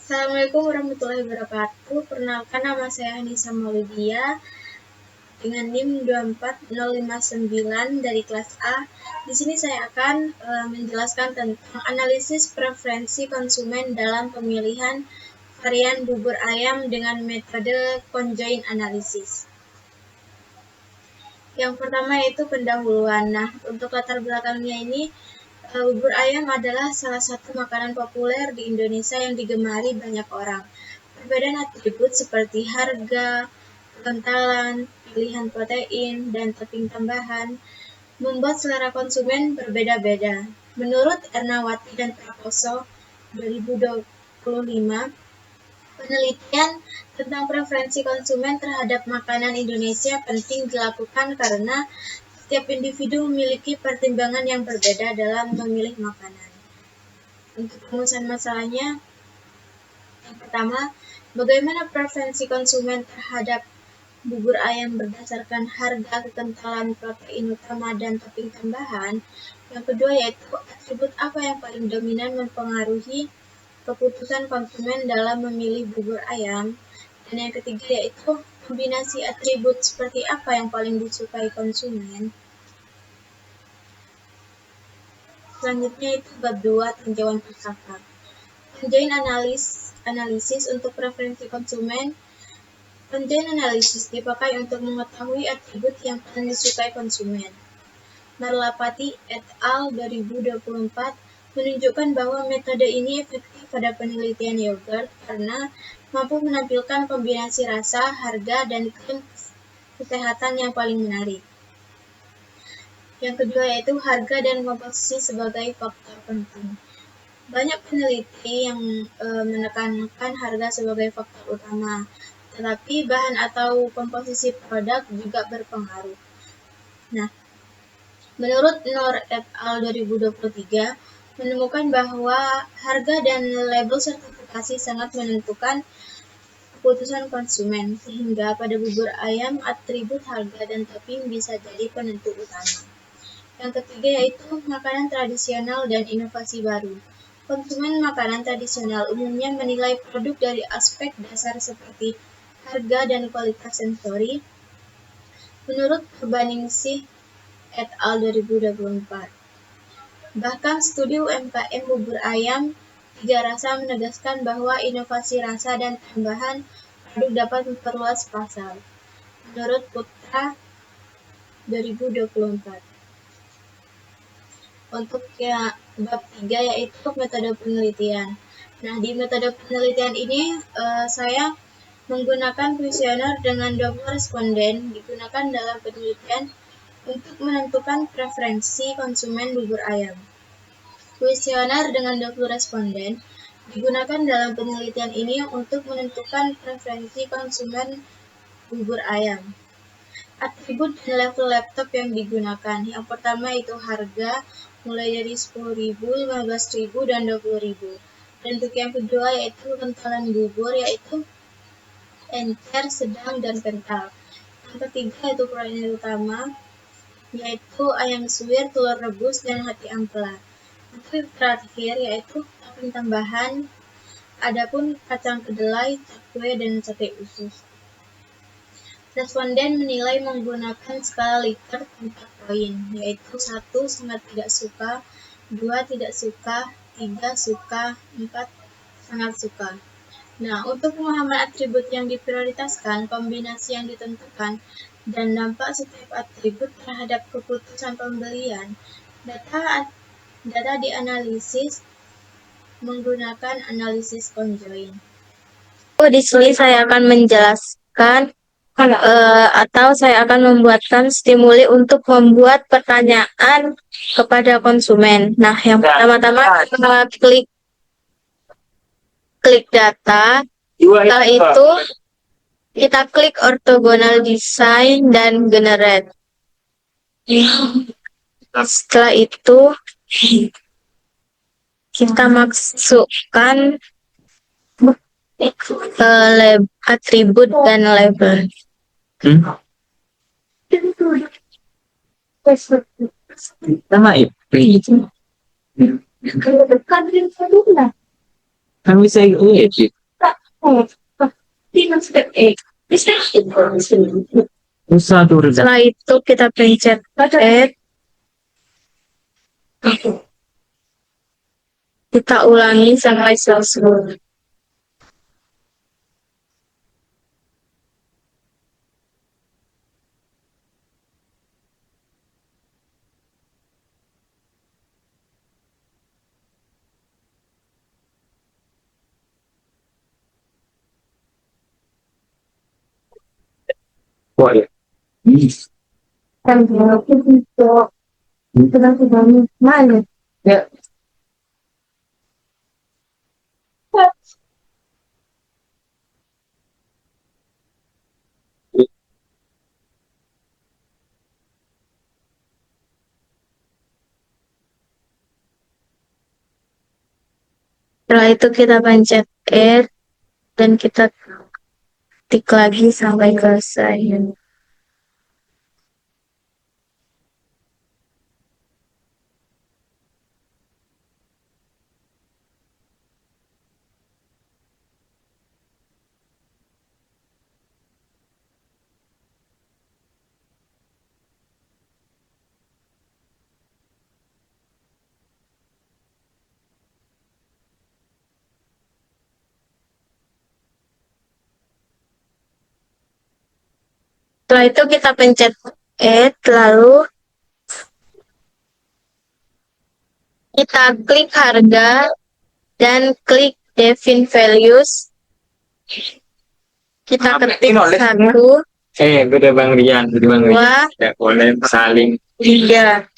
Assalamualaikum warahmatullahi wabarakatuh. Perkenalkan, nama saya Anissa Maulidia dengan NIM 24059 dari kelas A. Di sini saya akan menjelaskan tentang analisis preferensi konsumen dalam pemilihan varian bubur ayam dengan metode conjoint analysis. Yang pertama yaitu pendahuluan. Nah, untuk latar belakangnya ini, bubur ayam adalah salah satu makanan populer di Indonesia yang digemari banyak orang. Perbedaan atribut seperti harga, kekentalan, pilihan protein, dan topping tambahan membuat selera konsumen berbeda-beda. Menurut Ernawati dan Prakoso 2025, penelitian tentang preferensi konsumen terhadap makanan Indonesia penting dilakukan karena setiap individu memiliki pertimbangan yang berbeda dalam memilih makanan. Untuk rumusan masalahnya, yang pertama, bagaimana preferensi konsumen terhadap bubur ayam berdasarkan harga, kekentalan, protein utama, dan topping tambahan. Yang kedua yaitu atribut apa yang paling dominan mempengaruhi keputusan konsumen dalam memilih bubur ayam. Dan yang ketiga yaitu kombinasi atribut seperti apa yang paling disukai konsumen. Selanjutnya itu bab 2, tinjauan pusaka. Conjoint analisis untuk preferensi konsumen. Conjoint analisis dipakai untuk mengetahui atribut yang paling disukai konsumen. Marlapati et al. 2024 menunjukkan bahwa metode ini efektif pada penelitian yogurt karena mampu menampilkan kombinasi rasa, harga, dan klaim kesehatan yang paling menarik. Yang kedua yaitu harga dan komposisi sebagai faktor penting. Banyak peneliti yang menekankan harga sebagai faktor utama, tetapi bahan atau komposisi produk juga berpengaruh. Nah, menurut Noor et al. 2023 menemukan bahwa harga dan label sertifikasi sangat menentukan keputusan konsumen, sehingga pada bubur ayam atribut harga dan topping bisa jadi penentu utama. Yang ketiga yaitu makanan tradisional dan inovasi baru. Konsumen makanan tradisional umumnya menilai produk dari aspek dasar seperti harga dan kualitas sensori. Menurut Purbaningsih et al. 2024. Bahkan studi UMKM bubur ayam 3 rasa menegaskan bahwa inovasi rasa dan tambahan produk dapat memperluas pasar. Menurut Putra 2024. Untuk bab 3 yaitu metode penelitian. Nah, di metode penelitian ini saya menggunakan kuesioner dengan 20 responden digunakan dalam penelitian untuk menentukan preferensi konsumen bubur ayam. Kuesioner dengan 20 responden digunakan dalam penelitian ini untuk menentukan preferensi konsumen bubur ayam. Atribut dan level laptop yang digunakan. Yang pertama itu harga, mulai dari 10.000, 15.000, dan 20.000. Dan untuk yang kedua yaitu kentalan bubur, yaitu encer, sedang, dan kental. Yang ketiga itu protein utama, yaitu ayam suwir, telur rebus, dan hati ampela. Untuk terakhir yaitu topping tambahan, adapun kacang kedelai, cakwe, dan sate usus. Responden menilai menggunakan skala Likert 4 poin, yaitu 1 sangat tidak suka, 2 tidak suka, 3 suka, 4 sangat suka. Nah, untuk pemahaman atribut yang diprioritaskan, kombinasi yang ditentukan, dan dampak setiap atribut terhadap keputusan pembelian, data dianalisis menggunakan analisis conjoint. Di sini saya akan menjelaskan atau saya akan membuatkan stimuli untuk membuat pertanyaan kepada konsumen. Nah, yang pertama-tama klik data. Setelah itu kita klik orthogonal design dan generate. Setelah itu kita masukkan atribut dan label. Sama itu. Kan bisa edit. Susah tuh. Setelah itu kita pencet add. Kita ulangi sampai selesai. Wah ya. Kan itu nanti mana? Ya. Setelah itu kita pencet add dan kita tik lagi sampai selesai. Setelah itu kita pencet add, lalu kita klik harga dan klik define values. Kita ketik 1, Beda Bang Rian, beda Bang Rian. 2, Tidak boleh saling. 3.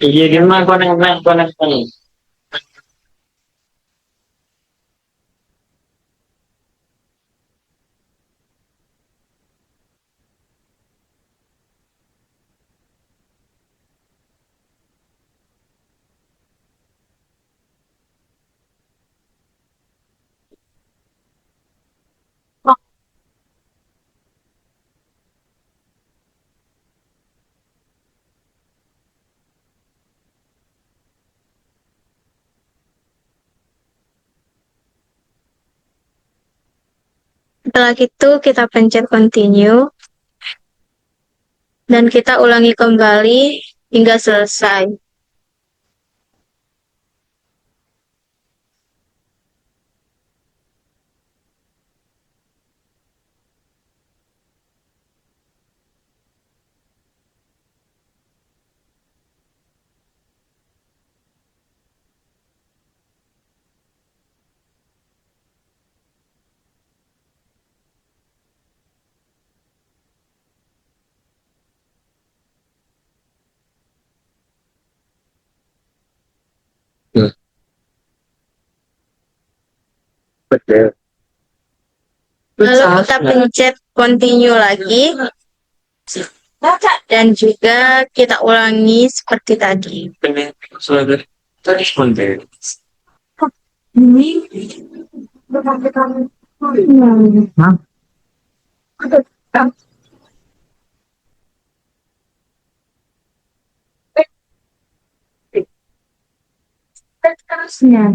Iya, di mana konek. Setelah itu kita pencet continue dan kita ulangi kembali hingga selesai. Betul. Lalu kita pencet continue lagi dan juga kita ulangi seperti tadi. Sudah tadi konten. Hah? Terusnya,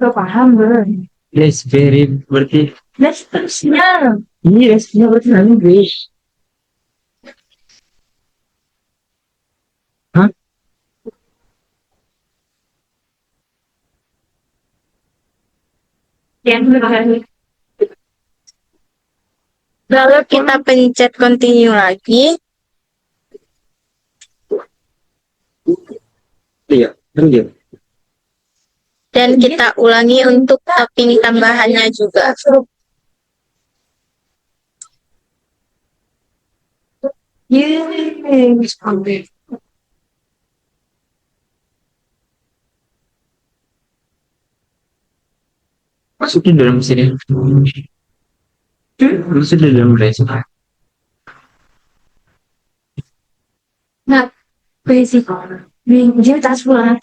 lo paham belum? Yes, very berarti. Terusnya. Iya, yes, berarti nanti guys. Hah? Lalu kita pencet continue lagi Iya, iya. dan kita ulangi untuk topping tambahannya juga. Masukin dalam sini. Masukin dalam sini. Nah, basic. Dia tas bulan.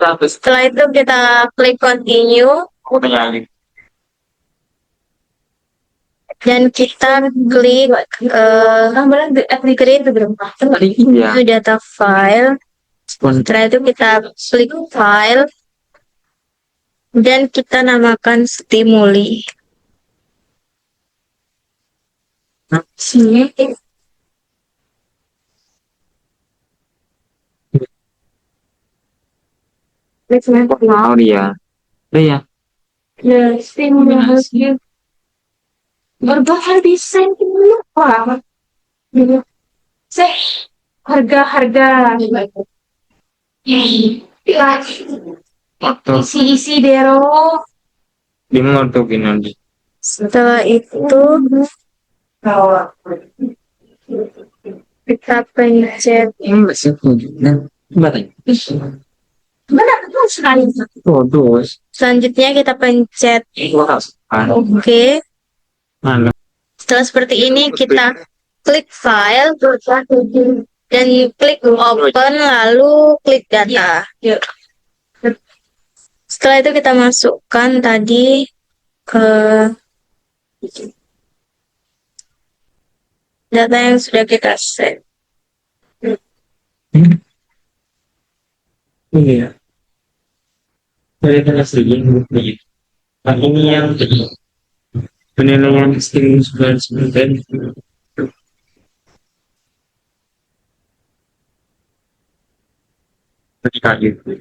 Setelah itu kita klik continue. Aku tinggalin. dan kita klik create Iya. new data file. Setelah itu kita klik file dan kita namakan stimuli. Sini Oh iya. Iya. stimulasi berbahan desain dulu apa? Harga Waktu isi dero. di tuh nanti. Setelah itu kita pencet Masih nah, batai. betul sekali. Terus. Selanjutnya kita pencet oke. Mana? Setelah seperti ini kita klik file dan klik open lalu klik data. Setelah itu kita masukkan tadi ke data yang sudah kita save. Iya. Dari kelas ini. Nah, ini yang penilaian stimulus 9 ketika itu.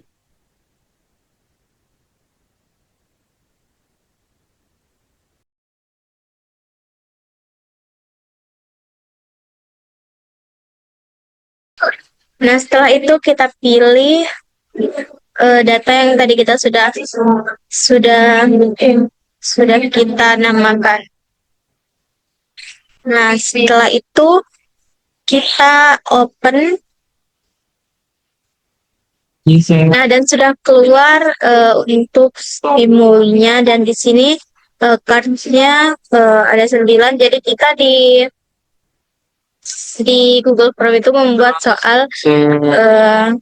Nah, setelah itu kita pilih data yang tadi kita sudah kita namakan. Nah, setelah itu kita open. Nah, dan sudah keluar untuk stimulinya dan di sini card-nya ada 9. Jadi kita di Google Chrome itu membuat soal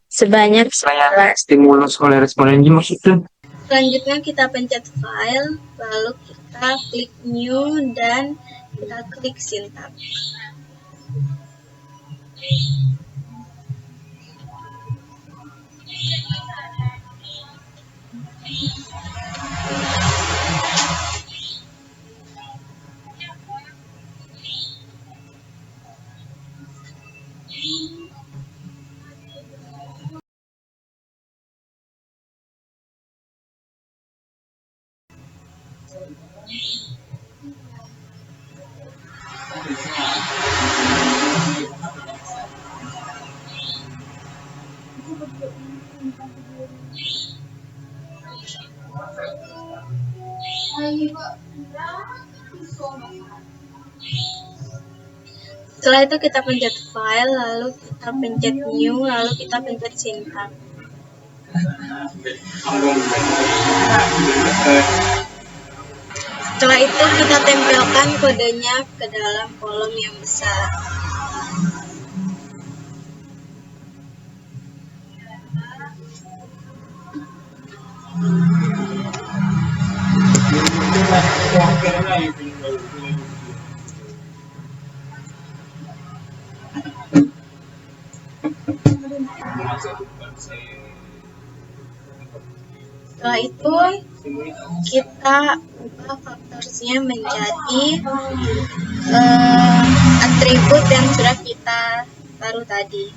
sebanyak 11. Stimulus oleh responden maksudnya. Selanjutnya kita pencet file, lalu kita klik new dan kita klik syntax. Setelah itu kita pencet file, lalu kita pencet new, lalu kita pencet syntax. Setelah itu kita tempelkan kodenya ke dalam kolom yang besar. Setelah itu kita ubah faktorsnya menjadi atribut yang sudah kita taruh tadi.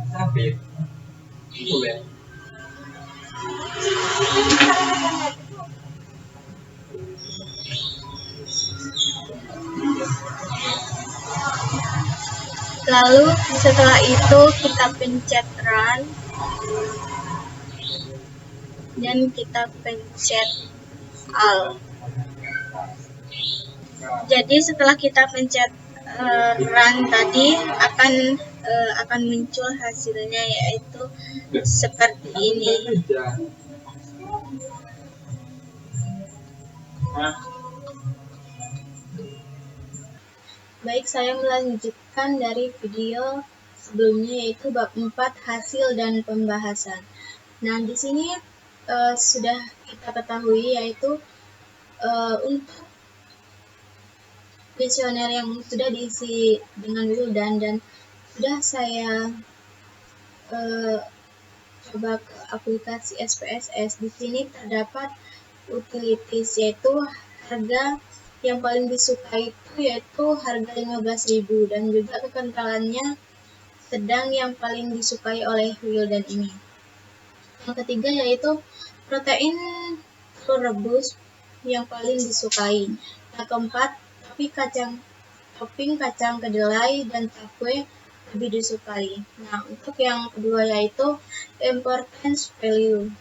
Sabit. Itu ya. Lalu setelah itu kita pencet run dan kita pencet all. Jadi setelah kita pencet run tadi akan muncul hasilnya, yaitu seperti ini. Baik, saya melanjutkan dari video sebelumnya, yaitu bab 4 hasil dan pembahasan. Nah, di sini sudah kita ketahui, yaitu untuk kuesioner yang sudah diisi dengan Wildan dan sudah saya coba ke aplikasi SPSS. Di sini terdapat utilities, yaitu harga yang paling disukai itu yaitu harga 15.000 dan juga kekentalannya sedang yang paling disukai oleh Wildan ini. Yang ketiga yaitu protein telur rebus yang paling disukai. Yang keempat, topping kacang kedelai dan tape lebih disukai. Nah, untuk yang kedua yaitu importance value,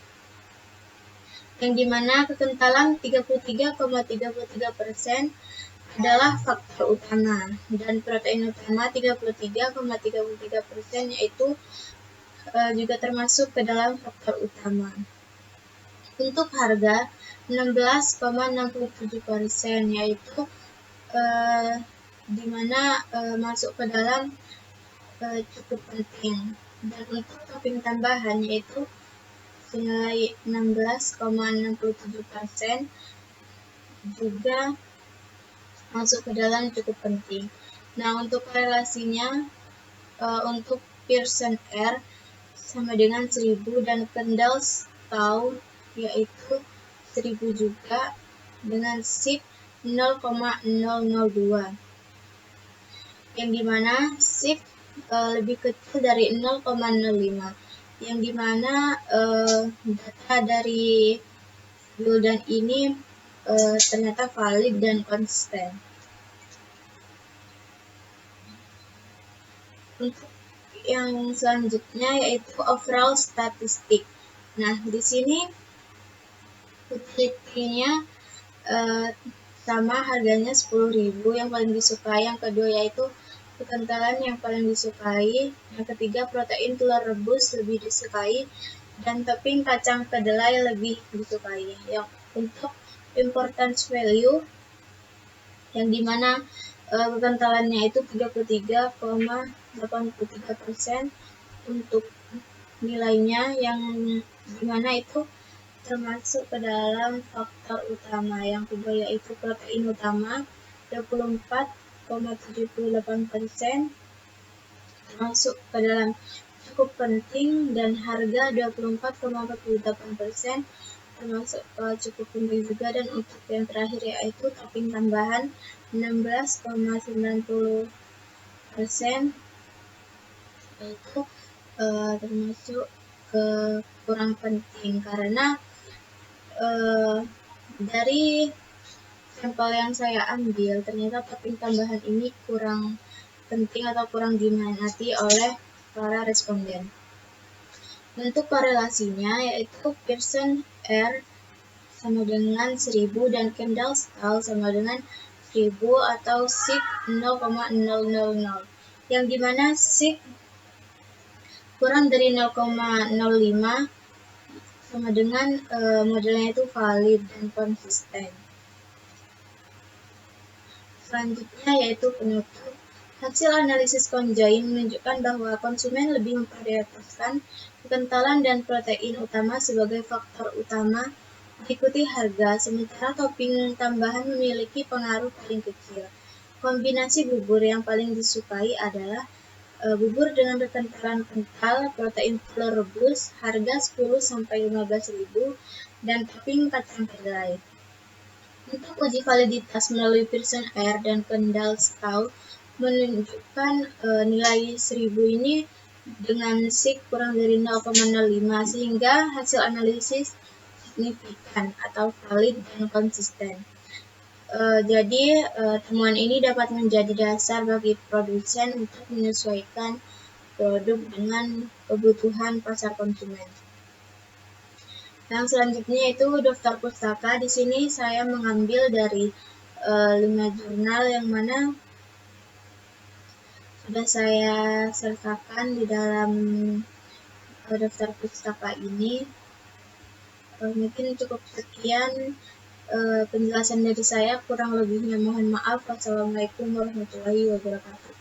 yang dimana kekentalan 33,33% adalah faktor utama dan protein utama 33,33% yaitu juga termasuk ke dalam faktor utama. Untuk harga 16,67% yaitu dimana masuk ke dalam cukup penting. Dan untuk topping tambahan yaitu senilai 16,67% juga masuk ke dalam cukup penting. Nah, untuk korelasinya untuk Pearson R sama dengan 1000 dan Kendall's tau yaitu 1000 juga dengan SIG 0,002, yang dimana SIG lebih kecil dari 0,05, yang dimana data dari Wildan ini ternyata valid dan konsisten. Untuk yang selanjutnya yaitu overall statistik. Nah, di sini utility-nya sama, harganya 10.000 yang paling disukai. Yang kedua yaitu kekentalan yang paling disukai. Yang ketiga protein telur rebus lebih disukai dan topping kacang kedelai lebih disukai. Yang untuk importance value yang dimana kekentalannya itu 33,83% untuk nilainya, yang dimana itu termasuk ke dalam faktor utama. Yang kedua yaitu protein utama 24,78% termasuk ke dalam cukup penting, dan harga 24,48% termasuk cukup penting juga. Dan untuk yang terakhir yaitu topping tambahan 16,90% itu termasuk kurang penting karena dari sampel yang saya ambil ternyata topping tambahan ini kurang penting atau kurang diminati oleh para responden. Untuk korelasinya yaitu Pearson R sama dengan 1000 dan Kendall's tau sama dengan 1000 atau SIG 0,000, yang dimana SIG kurang dari 0,05 sama dengan modelnya itu valid dan konsisten. Selanjutnya yaitu penutup. Hasil analisis conjoin menunjukkan bahwa konsumen lebih memprioritaskan kekentalan dan protein utama sebagai faktor utama, diikuti harga, sementara topping tambahan memiliki pengaruh paling kecil. Kombinasi bubur yang paling disukai adalah Bubur dengan kekentalan kental, protein telur rebus, harga 10-15 ribu, dan topping kacang kedelai. Untuk uji validitas melalui Pearson Air dan Kendall Scout menunjukkan nilai 1000 ini dengan SIG kurang dari 0,05 sehingga hasil analisis signifikan atau valid dan konsisten. Jadi temuan ini dapat menjadi dasar bagi produsen untuk menyesuaikan produk dengan kebutuhan pasar konsumen. Yang selanjutnya itu daftar pustaka. Di sini saya mengambil dari 5 jurnal yang mana sudah saya sertakan di dalam daftar pustaka ini. Mungkin cukup sekian penjelasan dari saya, kurang lebihnya mohon maaf. Wassalamualaikum warahmatullahi wabarakatuh.